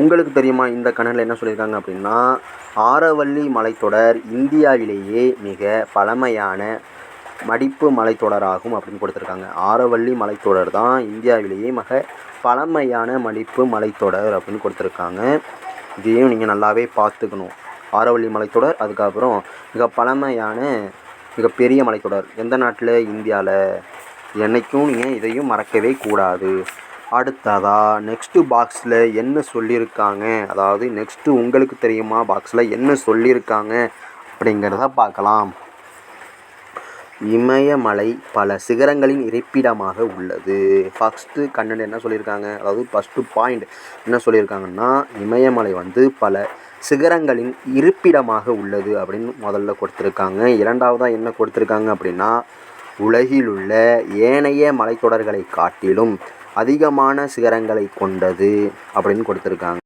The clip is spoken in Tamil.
உங்களுக்கு தெரியுமா இந்த கணக்கில் என்ன சொல்லியிருக்காங்க அப்படின்னா, ஆரவல்லி மலைத்தொடர் இந்தியாவிலேயே மிக பழமையான மடிப்பு மலைத்தொடராகும் அப்படின்னு கொடுத்துருக்காங்க. ஆரவல்லி மலைத்தொடர் தான் இந்தியாவிலேயே மிக பழமையான மடிப்பு மலைத்தொடர் அப்படின்னு கொடுத்துருக்காங்க. இதையும் நீங்கள் நல்லாவே பார்த்துக்கணும். ஆரவல்லி மலைத்தொடர், அதுக்கப்புறம் மிக பழமையான மிகப்பெரிய மலைத்தொடர் எந்த நாட்டில்? இந்தியாவில். என்றைக்கும் நீங்கள் இதையும் மறக்கவே கூடாது. அடுத்ததாக நெக்ஸ்ட்டு பாக்ஸில் என்ன சொல்லியிருக்காங்க, அதாவது நெக்ஸ்ட்டு உங்களுக்கு தெரியுமா பாக்ஸில் என்ன சொல்லியிருக்காங்க அப்படிங்கிறத பார்க்கலாம். இமயமலை பல சிகரங்களின் இருப்பிடமாக உள்ளது. ஃபஸ்ட்டு கண்டென்ட் என்ன சொல்லியிருக்காங்க, அதாவது ஃபஸ்ட்டு பாயிண்ட் என்ன சொல்லியிருக்காங்கன்னா, இமயமலை பல சிகரங்களின் இருப்பிடமாக உள்ளது அப்படின்னு முதல்ல கொடுத்துருக்காங்க. இரண்டாவதாக என்ன கொடுத்துருக்காங்க அப்படின்னா, உலகில் உள்ள ஏனைய மலைத்தொடர்களை காட்டிலும் அதிகமான சிகரங்களை கொண்டது அப்படின்னு கொடுத்துருக்காங்க.